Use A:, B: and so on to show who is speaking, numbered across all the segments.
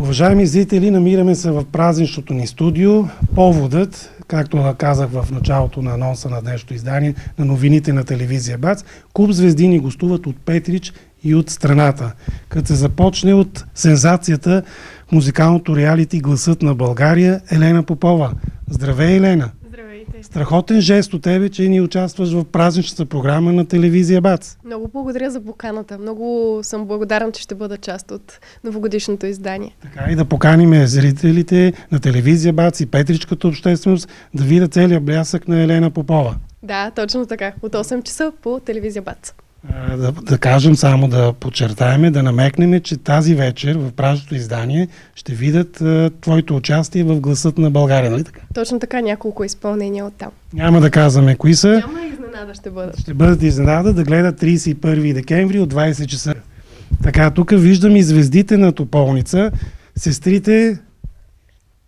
A: Уважаеми зрители, намираме се в празничното ни студио. Поводът, както казах в началото на анонса на днешното издание на новините на телевизия БАЦ, Клуб звезди ни гостуват от Петрич и от страната. Като се започне от сензацията, музикалното реалити "Гласът на България", Елена Попова. Здравей, Елена!
B: Здравейте!
A: Страхотен жест от тебе, че ни участваш в празничната програма на телевизия БАЦ.
B: Много благодаря за поканата. Много съм благодарна, че ще бъда част от новогодишното издание.
A: Така и да поканим зрителите на телевизия БАЦ и Петричката общественост да видят целият блясък на Елена Попова.
B: Да, точно така. От 8 часа по телевизия БАЦ.
A: Да кажем, само да подчертаем, да намекнем, че тази вечер в празничното издание ще видят твоето участие в "Гласът на България", нали така?
B: Точно така, няколко изпълнения оттам.
A: Няма да казваме кои са.
B: Няма изненада ще бъдат.
A: Ще бъдат изненада да гледат 31 декември от 20 часа. Така, тук виждам и звездите на Тополница, сестрите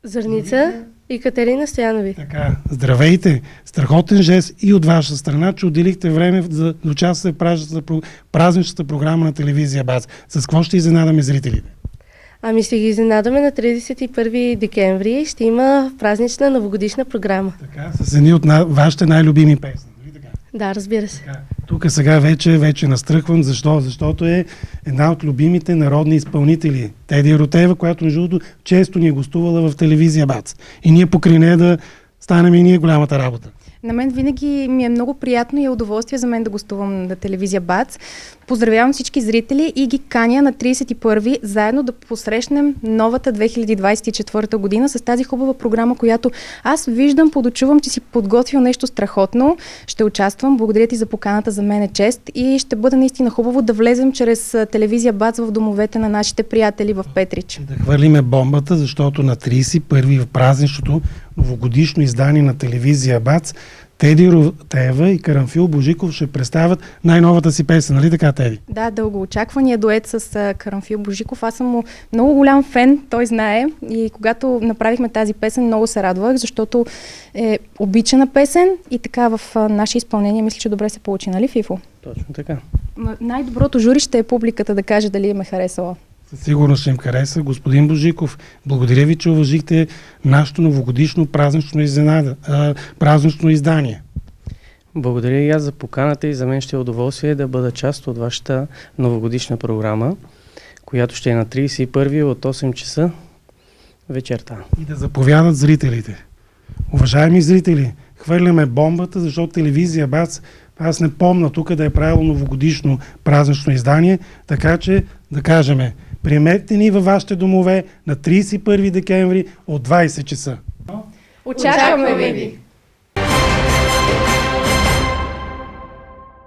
C: Зърница и Катерина Стоянови.
A: Така, здравейте! Страхотен жест и от ваша страна, че отделихте време да участвате в празничната програма на телевизия БАЦ. С какво ще изненадаме зрителите?
C: Ами ще ги изненадаме на 31 декември. Ще има празнична новогодишна програма.
A: Така, с едни от вашите най-любими песни. Нали така?
C: Да, разбира се.
A: Така. Тук сега вече настръхвам. Защо? Защото е една от любимите народни изпълнители. Теди Ротева, която между другото често ни е гостувала в телевизия БАЦ. И ние покрай нея да станем и ние голямата работа.
D: На мен винаги ми е много приятно и е удоволствие за мен да гостувам на телевизия БАЦ. Поздравявам всички зрители и ги каня на 31-ви заедно да посрещнем новата 2024 година с тази хубава програма, която аз виждам, подочувам, че си подготвил нещо страхотно. Ще участвам. Благодаря ти за поканата, за мен е чест и ще бъде наистина хубаво да влезем чрез телевизия БАЦ в домовете на нашите приятели в Петрич.
A: Да хвърлиме бомбата, защото на 31-ви в празничното новогодишно издание на телевизия БАЦ Теди Ротева и Карамфил Божиков ще представят най-новата си песен. Нали така, Теди?
D: Да, дългоочаквания дует с Карамфил Божиков. Аз съм много голям фен, той знае. И когато направихме тази песен, много се радвах, защото е обичана песен и така в наше изпълнение мисля, че добре се получи, нали, Фифо?
E: Точно така.
D: Най-доброто жури ще е публиката да каже дали ме харесала.
A: Със сигурност ще им хареса. Господин Божиков, благодаря ви, че уважихте нашето новогодишно празнично издание.
E: Благодаря и аз за поканата и за мен ще е удоволствие да бъда част от вашата новогодишна програма, която ще е на 31 от 8 часа вечерта.
A: И да заповядат зрителите. Уважаеми зрители, хвърляме бомбата, защото телевизия БАЦ, аз не помня тук да е правило новогодишно празнично издание, така че да кажем, приемете ни във вашите домове на 31 декември от 20 часа.
D: Очакваме ви!